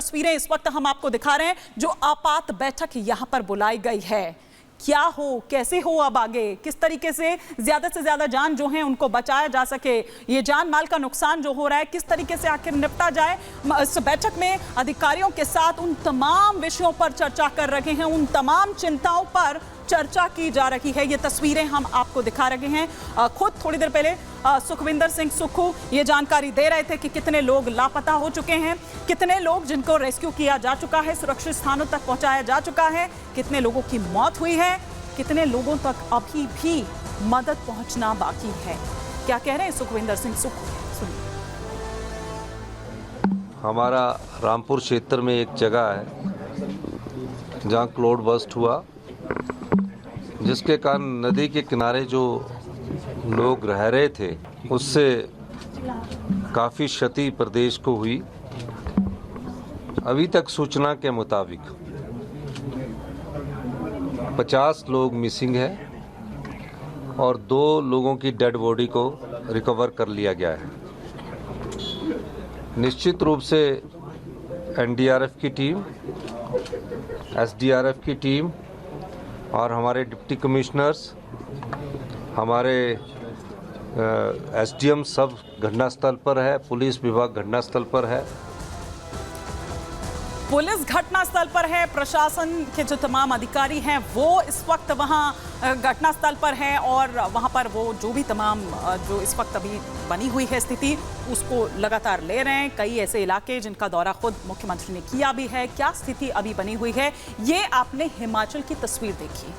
तस्वीरें इस वक्त हम आपको दिखा रहे हैं, जो आपात बैठक यहां पर बुलाई गई है। क्या हो, कैसे हो, अब आगे किस तरीके से ज्यादा जान जो है उनको बचाया जा सके, ये जान माल का नुकसान जो हो रहा है किस तरीके से आखिर निपटा जाए। इस बैठक में अधिकारियों के साथ उन तमाम विषयों पर चर्चा कर रहे हैं, उन तमाम चिंताओं पर चर्चा की जा रही है। ये तस्वीरें हम आपको दिखा रहे हैं। खुद थोड़ी देर पहले सुखविंदर सिंह सुक्खू ये जानकारी दे रहे थे कि कितने लोग लापता हो चुके हैं, कितने लोग जिनको रेस्क्यू किया जा चुका है, सुरक्षित स्थानों तक पहुंचाया जा चुका है, कितने लोगों की मौत हुई है, कितने लोगों तक अभी भी मदद पहुंचना बाकी है। क्या कह रहे हैं सुखविंदर सिंह सुक्खू, सुनिए। हमारा रामपुर क्षेत्र में एक जगह है जहां क्लाउड बर्स्ट हुआ, जिसके कारण नदी के किनारे जो लोग रह रहे थे उससे काफ़ी क्षति प्रदेश को हुई। अभी तक सूचना के मुताबिक 50 लोग मिसिंग है और 2 लोगों की डेड बॉडी को रिकवर कर लिया गया है। निश्चित रूप से एनडीआरएफ की टीम, एसडीआरएफ की टीम और हमारे डिप्टी कमिश्नर्स, हमारे एसडीएम सब घटनास्थल पर है, पुलिस विभाग घटनास्थल पर है, पुलिस घटनास्थल पर है, प्रशासन के जो तमाम अधिकारी हैं वो इस वक्त वहां घटनास्थल पर हैं और वहां पर वो जो भी तमाम जो इस वक्त अभी बनी हुई है स्थिति उसको लगातार ले रहे हैं। कई ऐसे इलाके जिनका दौरा खुद मुख्यमंत्री ने किया भी है। क्या स्थिति अभी बनी हुई है, ये आपने हिमाचल की तस्वीर देखी,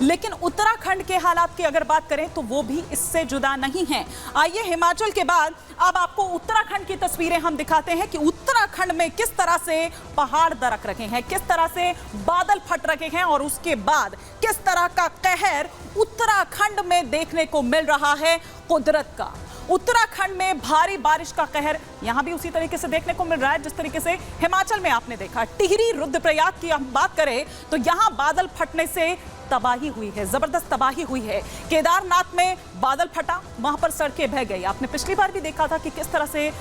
लेकिन उत्तराखंड के हालात की अगर बात करें तो वो भी इससे जुदा नहीं है। आइए हिमाचल के बाद अब आपको उत्तराखंड की तस्वीरें हम दिखाते हैं कि उत्तराखंड में किस तरह से पहाड़ दरक रहे हैं, किस तरह से बादल फट रहे हैं और उसके बाद किस तरह का कहर उत्तराखंड में देखने को मिल रहा है कुदरत का। उत्तराखंड में भारी बारिश का कहर यहां भी उसी तरीके से देखने को मिल रहा है जिस तरीके से हिमाचल में आपने देखा। टिहरी रुद्रप्रयाग की हम बात करें तो यहां बादल फटने से तबाही हुई है, जबरदस्त तबाही हुई है। केदारनाथ में बादल फटा, वहां पर सड़कें बह गई। आपने पिछली बार भी देखा था कि किस तरह से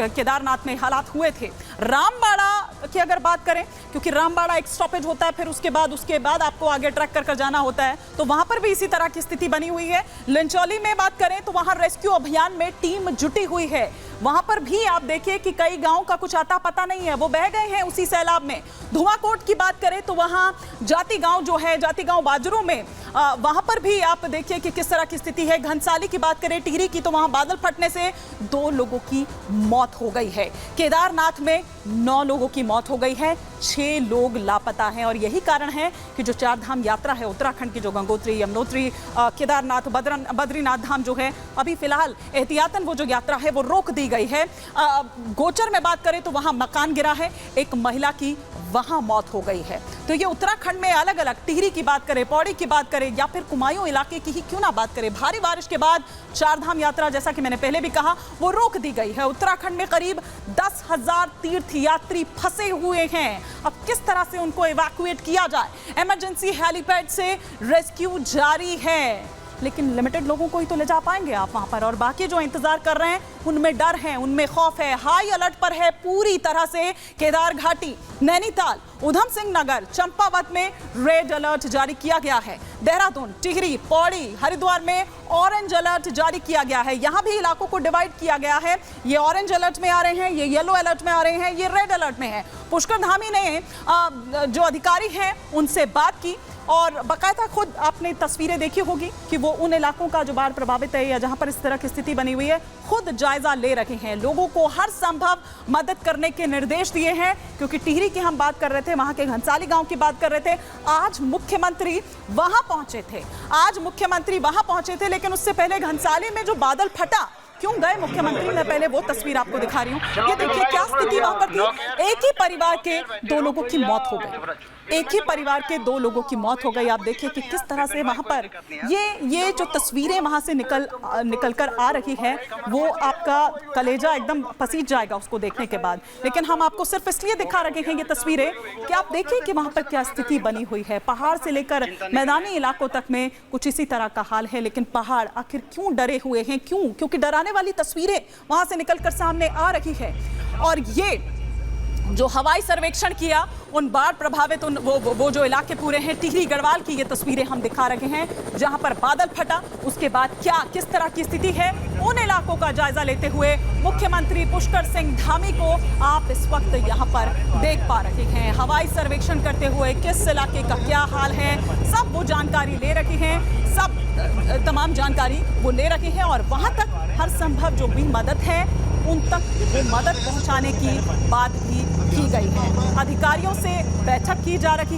केदारनाथ में हालात हुए थे। रामबाड़ा की अगर बात करें, क्योंकि रामबाड़ा एक स्टॉपेज होता है, फिर उसके बाद आपको आगे ट्रैक कर जाना होता है, तो वहां पर भी इसी तरह की स्थिति बनी हुई है। लिंचौली में बात करें तो वहां रेस्क्यू अभियान में टीम जुटी हुई है। वहां पर भी आप देखिए कि कई गांव का कुछ आता पता नहीं है, वो बह गए हैं उसी सैलाब में। धुआंकोट की बात करें तो वहां जाति गांव जो है, जाति गांव बाजरू में, वहां पर भी आप देखिए कि किस तरह की स्थिति है। घनसाली की बात करें, टिहरी की, तो वहां बादल फटने से 2 लोगों की मौत हो गई है। केदारनाथ में 9 लोगों की मौत हो गई है, 6 लोग लापता हैं और यही कारण है कि जो 4 धाम यात्रा है उत्तराखंड की, जो गंगोत्री, यमुनोत्री, केदारनाथ, बद्रीनाथ धाम जो है, अभी फिलहाल एहतियातन वो जो यात्रा है वो रोक दी गई है। गोचर में बात करें तो वहां मकान गिरा है, एक महिला की वहां मौत हो गई है। तो ये उत्तराखंड में अलग अलग, टिहरी की बात करें, पौड़ी की बात करें या फिर कुमायूं इलाके की ही क्यों ना बात करें, भारी बारिश के बाद 4 धाम यात्रा, जैसा कि मैंने पहले भी कहा, वो रोक दी गई है। उत्तराखंड में करीब 10,000 तीर्थयात्री फंसे हुए हैं। अब किस तरह से उनको इवैक्यूएट किया जाए, इमरजेंसी हेलीपैड से रेस्क्यू जारी है, लेकिन लिमिटेड लोगों को ही तो ले जा पाएंगे आप वहां पर, और बाकी जो इंतजार कर रहे हैं उनमें डर है, उनमें खौफ है। हाई अलर्ट पर है पूरी तरह से केदार घाटी, नैनीताल, उधम सिंह नगर, चंपावत में रेड अलर्ट जारी किया गया है। देहरादून, टिहरी, पौड़ी, हरिद्वार में ऑरेंज अलर्ट जारी किया गया है। यहां भी इलाकों को डिवाइड किया गया है, ये ऑरेंज अलर्ट में आ रहे हैं, ये येलो अलर्ट में आ रहे हैं, ये रेड अलर्ट में है। पुष्कर धामी ने जो अधिकारी हैं उनसे बात की और बाकायदा खुद आपने तस्वीरें देखी होगी कि वो उन इलाकों का जो बाढ़ प्रभावित है या जहां पर इस तरह की स्थिति बनी हुई है, खुद जायजा ले रहे हैं, लोगों को हर संभव मदद करने के निर्देश दिए हैं। क्योंकि टिहरी की हम बात कर रहे थे, वहां के घनसाली गांव की बात कर रहे थे, आज मुख्यमंत्री वहां पहुंचे थे, लेकिन उससे पहले घनसाली में जो बादल फटा, क्यों गए मुख्यमंत्री, मैं पहले वो तस्वीर आपको दिखा रही हूँ। ये देखिए क्या स्थिति वहां पर थी। एक ही परिवार के 2 लोगों की मौत हो गई, एक ही परिवार के 2 लोगों की मौत हो गई। आप देखिए कि किस तरह से वहां पर ये जो तस्वीरें वहां से निकल कर आ रही है, वो आपका कलेजा एकदम पसीज जाएगा उसको देखने के बाद। लेकिन हम आपको सिर्फ इसलिए दिखा रहे हैं ये तस्वीरें कि आप देखिए कि वहां पर क्या स्थिति बनी हुई है। पहाड़ से लेकर मैदानी इलाकों तक में कुछ इसी तरह का हाल है, लेकिन पहाड़ आखिर क्यों डरे हुए हैं, क्यों? क्योंकि डराने वाली तस्वीरें वहां से निकलकर सामने आ रही है। और ये जो हवाई सर्वेक्षण किया उन बाढ़ प्रभावित वो जो इलाके पूरे हैं, टिहरी गढ़वाल की ये तस्वीरें हम दिखा रहे हैं जहां पर बादल फटा। उसके बाद किस तरह की स्थिति है, उन इलाकों का जायजा लेते हुए मुख्यमंत्री पुष्कर सिंह धामी को आप इस वक्त यहां पर देख पा रहे हैं। हवाई सर्वेक्षण करते हुए किस इलाके का क्या हाल है, सब वो जानकारी ले रखी है, सब तमाम जानकारी वो ले रखी है और वहां तक हर संभव जो भी मदद है उन तक वो मदद पहुंचाने की बात भी की गई है। अधिकारियों से बैठक की जा रही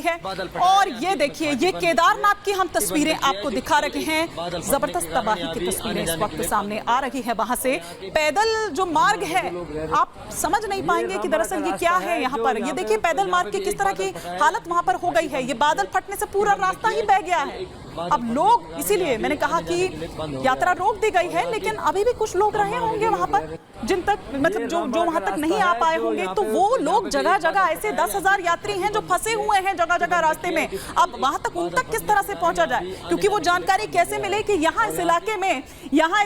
है, और ये देखिए, ये केदारनाथ की हम तस्वीरें आपको दिखा रहे हैं। जबरदस्त तबाही की तस्वीरें इस वक्त सामने आ रही है। वहां से पैदल जो मार्ग है, आप समझ नहीं पाएंगे कि दरअसल ये क्या है यहाँ पर। ये देखिए पैदल मार्ग की किस तरह की हालत वहां पर हो गई है। ये बादल फटने से पूरा रास्ता ही बह गया है। अब लोग, इसीलिए मैंने कहा कि यात्रा रोक दी गई है, लेकिन अभी भी कुछ लोग रहे होंगे वहां पर, जिन तक मतलब जो वहां तक नहीं आ पाए होंगे। तो वो लोग जगह जगह ऐसे 10,000 यात्री हैं जो फंसे हुए हैं जगह जगह रास्ते में। अब वहां तक उन तक किस तरह से पहुंचा जाए, क्योंकि वो जानकारी कैसे मिले कि यहाँ इस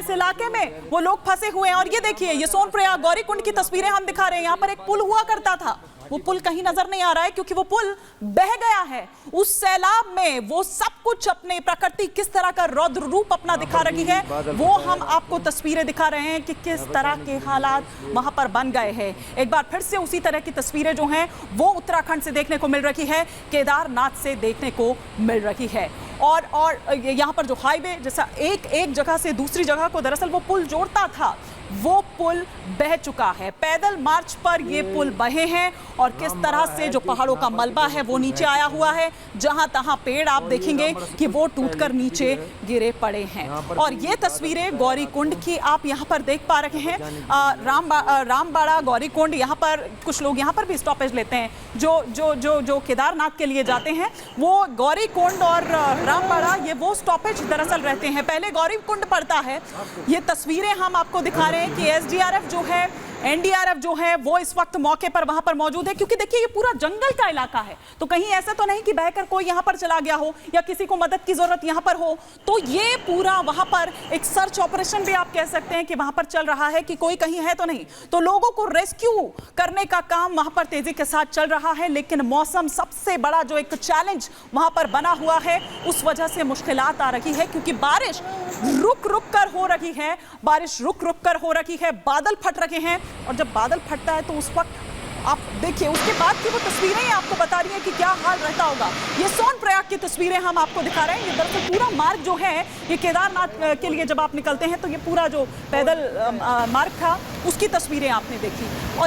इलाके में वो लोग फंसे हुए हैं। और ये देखिए, ये सोनप्रयाग गौरीकुंड की तस्वीरें हम दिखा रहे हैं। यहाँ पर एक पुल हुआ करता था, वो पुल कहीं नजर नहीं आ रहा है क्योंकि वो पुल बह गया है। उस सैलाब में वो सब कुछ, अपने प्रकृति किस तरह का रौद्र रूप अपना दिखा रही है, वो हम आपको तस्वीरें दिखा रहे हैं कि किस तरह के हालात वहां पर बन गए हैं। एक बार फिर से उसी तरह की तस्वीरें जो हैं वो उत्तराखंड से देखने को मिल रही है, केदारनाथ से देखने को मिल रही है। और यहाँ पर जो हाईवे जैसा एक जगह से दूसरी जगह को दरअसल वो पुल जोड़ता था, वो पुल बह चुका है। पैदल मार्च पर ये पुल बहे हैं और किस तरह से जो पहाड़ों का मलबा है वो नीचे आया हुआ है। जहां तहां पेड़ आप देखेंगे कि वो टूटकर नीचे गिरे पड़े हैं। और ये तस्वीरें गौरीकुंड की आप यहां पर देख पा रहे हैं। रामबाड़ा गौरीकुंड, यहां पर कुछ लोग यहां पर भी स्टॉपेज लेते हैं जो केदारनाथ के लिए जाते हैं। वो गौरीकुंड और रामबाड़ा, ये वो स्टॉपेज दरअसल रहते हैं। पहले गौरीकुंड पड़ता है। ये तस्वीरें हम आपको दिखा रहे हैं कि एसडीआरएफ जो है, एनडीआरएफ जो है, वो इस वक्त मौके पर वहां पर मौजूद है। क्योंकि देखिए, ये पूरा जंगल का इलाका है, तो कहीं ऐसा तो नहीं कि बहकर कोई यहां पर चला गया हो या किसी को मदद की जरूरत यहां पर हो। तो ये पूरा वहां पर एक सर्च ऑपरेशन भी आप कह सकते हैं कि वहां पर चल रहा है कि कोई कहीं है तो नहीं। तो लोगों को रेस्क्यू करने का काम वहां पर तेजी के साथ चल रहा है। लेकिन मौसम सबसे बड़ा जो एक चैलेंज वहां पर बना हुआ है, उस वजह से मुश्किलात आ रही है, क्योंकि बारिश रुक रुक कर हो रही है, बादल फट रहे हैं। और जब बादल फटता है तो उस वक्त आप देखिए, उसके बाद की वो तस्वीरें ही आपको बता रही हैं कि क्या हाल रहता होगा। ये सोनप्रयाग की तस्वीरें हम आपको दिखा रहे हैं। ये दरअसल पूरा मार्ग जो है, ये केदारनाथ के लिए जब आप निकलते हैं तो ये पूरा जो पैदल मार्ग था उसकी तस्वीरें आपने देखी। और